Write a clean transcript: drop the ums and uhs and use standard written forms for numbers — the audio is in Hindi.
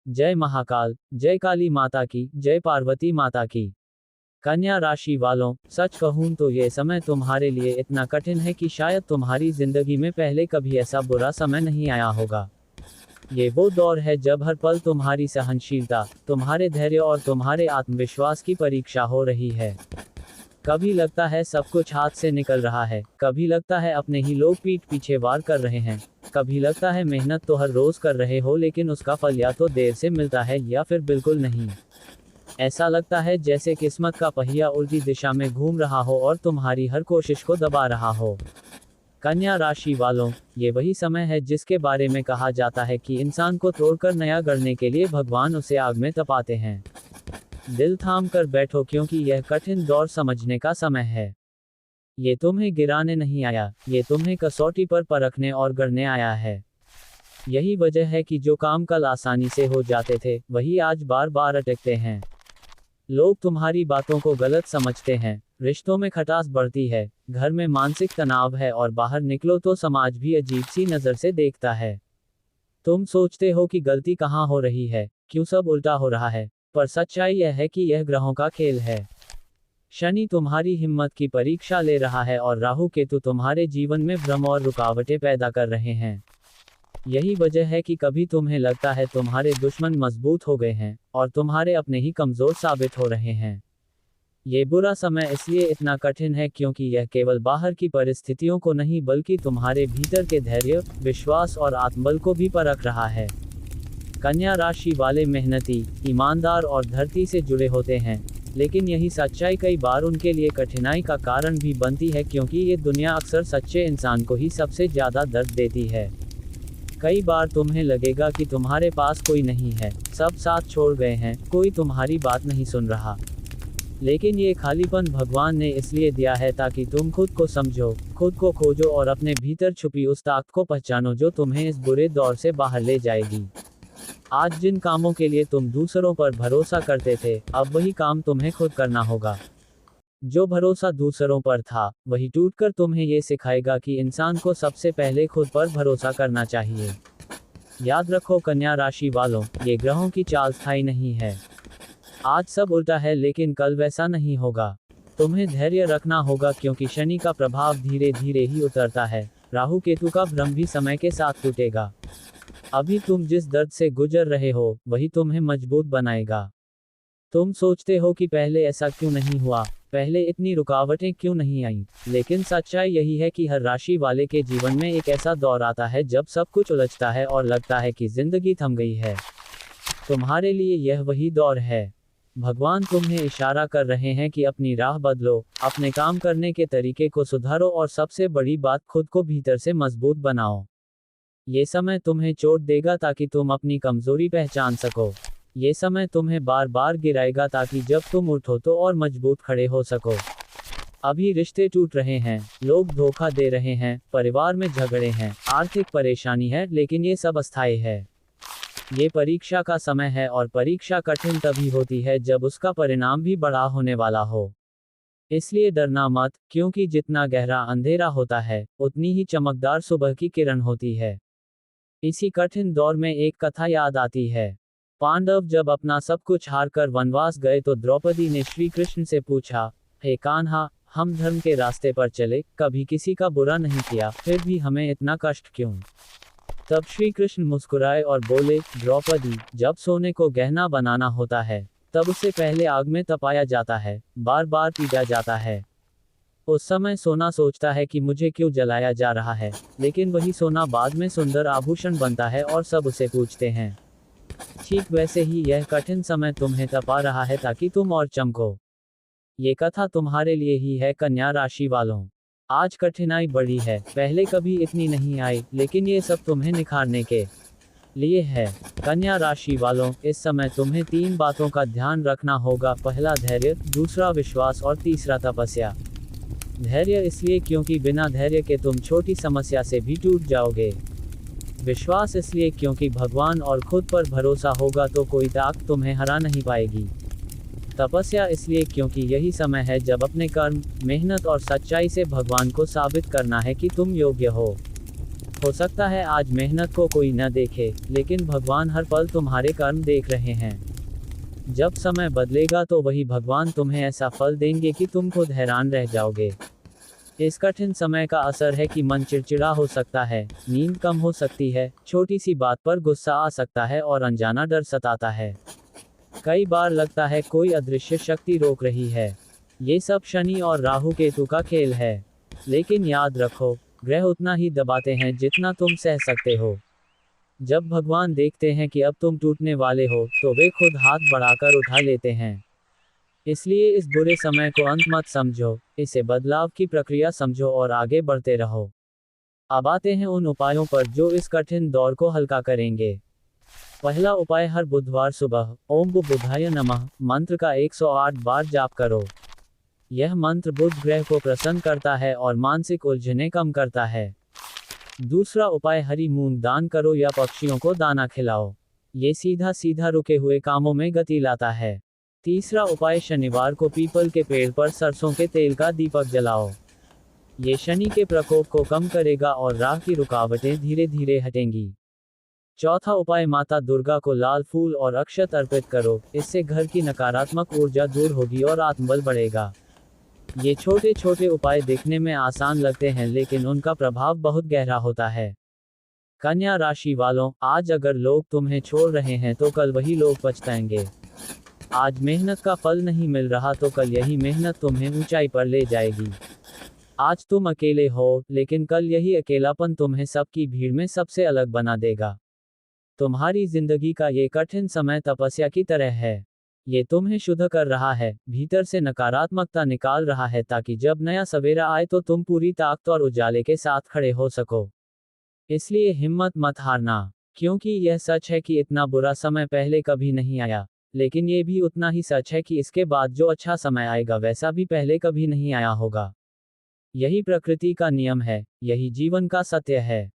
जय महाकाल, जय काली माता की, जय पार्वती माता की। कन्या राशि वालों, सच कहूं तो ये समय तुम्हारे लिए इतना कठिन है कि शायद तुम्हारी जिंदगी में पहले कभी ऐसा बुरा समय नहीं आया होगा। ये वो दौर है जब हर पल तुम्हारी सहनशीलता, तुम्हारे धैर्य और तुम्हारे आत्मविश्वास की परीक्षा हो रही है। कभी लगता है सब कुछ हाथ से निकल रहा है, कभी लगता है अपने ही लोग पीठ पीछे वार कर रहे हैं, कभी लगता है मेहनत तो हर रोज कर रहे हो लेकिन उसका फल या तो देर से मिलता है या फिर बिल्कुल नहीं। ऐसा लगता है जैसे किस्मत का पहिया उल्टी दिशा में घूम रहा हो और तुम्हारी हर कोशिश को दबा रहा हो। कन्या राशि वालों, ये वही समय है जिसके बारे में कहा जाता है कि इंसान को तोड़कर नया गढ़ने के लिए भगवान उसे आग में तपाते हैं। दिल थाम कर बैठो क्योंकि यह कठिन दौर समझने का समय है। ये तुम्हें गिराने नहीं आया, ये तुम्हें कसौटी पर परखने और गढ़ने आया है। यही वजह है कि जो काम कल आसानी से हो जाते थे, वही आज बार बार अटकते हैं। लोग तुम्हारी बातों को गलत समझते हैं, रिश्तों में खटास बढ़ती है, घर में मानसिक तनाव है और बाहर निकलो तो समाज भी अजीब सी नज़र से देखता है। तुम सोचते हो कि गलती कहाँ हो रही है, क्यों सब उल्टा हो रहा है, पर सच्चाई यह है कि यह ग्रहों का खेल है। शनि तुम्हारी हिम्मत की परीक्षा ले रहा है और राहु केतु तुम्हारे जीवन में भ्रम और रुकावटें पैदा कर रहे हैं। यही वजह है कि कभी तुम्हें लगता है तुम्हारे दुश्मन मजबूत हो गए हैं और तुम्हारे अपने ही कमजोर साबित हो रहे हैं। ये बुरा समय इसलिए इतना कठिन है क्योंकि यह केवल बाहर की परिस्थितियों को नहीं बल्कि तुम्हारे भीतर के धैर्य, विश्वास और आत्मबल को भी परख रहा है। कन्या राशि वाले मेहनती, ईमानदार और धरती से जुड़े होते हैं, लेकिन यही सच्चाई कई बार उनके लिए कठिनाई का कारण भी बनती है क्योंकि ये दुनिया अक्सर सच्चे इंसान को ही सबसे ज़्यादा दर्द देती है। कई बार तुम्हें लगेगा कि तुम्हारे पास कोई नहीं है, सब साथ छोड़ गए हैं, कोई तुम्हारी बात नहीं सुन रहा। लेकिन ये खालीपन भगवान ने इसलिए दिया है ताकि तुम खुद को समझो, खुद को खोजो और अपने भीतर छुपी उस ताकत को पहचानो जो तुम्हें इस बुरे दौर से बाहर ले जाएगी। आज जिन कामों के लिए तुम दूसरों पर भरोसा करते थे, अब वही काम तुम्हें खुद करना होगा। जो भरोसा दूसरों पर था, वही टूटकर तुम्हें ये सिखाएगा कि इंसान को सबसे पहले खुद पर भरोसा करना चाहिए। याद रखो कन्या राशि वालों, ये ग्रहों की चाल स्थायी नहीं है। आज सब उल्टा है लेकिन कल वैसा नहीं होगा। तुम्हें धैर्य रखना होगा क्योंकि शनि का प्रभाव धीरे धीरे ही उतरता है, राहु केतु का भ्रम भी समय के साथ टूटेगा। अभी तुम जिस दर्द से गुजर रहे हो, वही तुम्हें मजबूत बनाएगा। तुम सोचते हो कि पहले ऐसा क्यों नहीं हुआ, पहले इतनी रुकावटें क्यों नहीं आईं, लेकिन सच्चाई यही है कि हर राशि वाले के जीवन में एक ऐसा दौर आता है जब सब कुछ उलझता है और लगता है कि जिंदगी थम गई है। तुम्हारे लिए यह वही दौर है। भगवान तुम्हें इशारा कर रहे हैं कि अपनी राह बदलो, अपने काम करने के तरीके को सुधारो और सबसे बड़ी बात, खुद को भीतर से मजबूत बनाओ। ये समय तुम्हें चोट देगा ताकि तुम अपनी कमजोरी पहचान सको। ये समय तुम्हें बार बार गिराएगा ताकि जब तुम उठो तो और मजबूत खड़े हो सको। अभी रिश्ते टूट रहे हैं, लोग धोखा दे रहे हैं, परिवार में झगड़े हैं, आर्थिक परेशानी है, लेकिन ये सब अस्थायी है। ये परीक्षा का समय है और परीक्षा कठिन तभी होती है जब उसका परिणाम भी बड़ा होने वाला हो। इसलिए डरना मत, क्योंकि जितना गहरा अंधेरा होता है, उतनी ही चमकदार सुबह की किरण होती है। इसी कठिन दौर में एक कथा याद आती है। पांडव जब अपना सब कुछ हारकर वनवास गए तो द्रौपदी ने श्री कृष्ण से पूछा, हे कान्हा, हम धर्म के रास्ते पर चले, कभी किसी का बुरा नहीं किया, फिर भी हमें इतना कष्ट क्यों? तब श्री कृष्ण मुस्कुराए और बोले, द्रौपदी, जब सोने को गहना बनाना होता है, तब उसे पहले आग में तपाया जाता है, बार बार पीटा जाता है। उस समय सोना सोचता है कि मुझे क्यों जलाया जा रहा है, लेकिन वही सोना बाद में सुंदर आभूषण बनता है और सब उसे पूछते हैं। ठीक वैसे ही यह कठिन समय तुम्हें तपा रहा है ताकि तुम और चमको। ये कथा तुम्हारे लिए ही है कन्या राशि वालों। आज कठिनाई बढ़ी है, पहले कभी इतनी नहीं आई, लेकिन ये सब तुम्हें निखारने के लिए है। कन्या राशि वालों, इस समय तुम्हें 3 बातों का ध्यान रखना होगा। पहला धैर्य, दूसरा विश्वास और तीसरा तपस्या। धैर्य इसलिए क्योंकि बिना धैर्य के तुम छोटी समस्या से भी टूट जाओगे। विश्वास इसलिए क्योंकि भगवान और खुद पर भरोसा होगा तो कोई ताकत तुम्हें हरा नहीं पाएगी। तपस्या इसलिए क्योंकि यही समय है जब अपने कर्म, मेहनत और सच्चाई से भगवान को साबित करना है कि तुम योग्य हो। हो सकता है आज मेहनत को कोई न देखे, लेकिन भगवान हर पल तुम्हारे कर्म देख रहे हैं। जब समय बदलेगा तो वही भगवान तुम्हें ऐसा फल देंगे कि तुम खुद हैरान रह जाओगे। इस कठिन समय का असर है कि मन चिड़चिड़ा हो सकता है, नींद कम हो सकती है, छोटी सी बात पर गुस्सा आ सकता है और अनजाना डर सताता है। कई बार लगता है कोई अदृश्य शक्ति रोक रही है। ये सब शनि और राहु केतु का खेल है। लेकिन याद रखो, ग्रह उतना ही दबाते हैं जितना तुम सह सकते हो। जब भगवान देखते हैं कि अब तुम टूटने वाले हो, तो वे खुद हाथ बढ़ाकर उठा लेते हैं। इसलिए इस बुरे समय को अंत मत समझो, इसे बदलाव की प्रक्रिया समझो और आगे बढ़ते रहो। अब आते हैं उन उपायों पर जो इस कठिन दौर को हल्का करेंगे। पहला उपाय, हर बुधवार सुबह ओम बुधाय नमः मंत्र का 108 बार जाप करो। यह मंत्र बुध ग्रह को प्रसन्न करता है और मानसिक उलझनें कम करता है। दूसरा उपाय, हरी मूंग दान करो या पक्षियों को दाना खिलाओ। ये सीधा सीधा रुके हुए कामों में गति लाता है। तीसरा उपाय, शनिवार को पीपल के पेड़ पर सरसों के तेल का दीपक जलाओ। ये शनि के प्रकोप को कम करेगा और राह की रुकावटें धीरे धीरे हटेंगी। चौथा उपाय, माता दुर्गा को लाल फूल और अक्षत अर्पित करो। इससे घर की नकारात्मक ऊर्जा दूर होगी और आत्मबल बढ़ेगा। ये छोटे छोटे उपाय दिखने में आसान लगते हैं, लेकिन उनका प्रभाव बहुत गहरा होता है। कन्या राशि वालों, आज अगर लोग तुम्हें छोड़ रहे हैं तो कल वही लोग पछताएंगे। आज मेहनत का फल नहीं मिल रहा तो कल यही मेहनत तुम्हें ऊंचाई पर ले जाएगी। आज तुम अकेले हो, लेकिन कल यही अकेलापन तुम्हें सबकी भीड़ में सबसे अलग बना देगा। तुम्हारी जिंदगी का ये कठिन समय तपस्या की तरह है। ये तुम्हें शुद्ध कर रहा है, भीतर से नकारात्मकता निकाल रहा है, ताकि जब नया सवेरा आए तो तुम पूरी ताकत और उजाले के साथ खड़े हो सको। इसलिए हिम्मत मत हारना, क्योंकि यह सच है कि इतना बुरा समय पहले कभी नहीं आया, लेकिन ये भी उतना ही सच है कि इसके बाद जो अच्छा समय आएगा वैसा भी पहले कभी नहीं आया होगा। यही प्रकृति का नियम है, यही जीवन का सत्य है।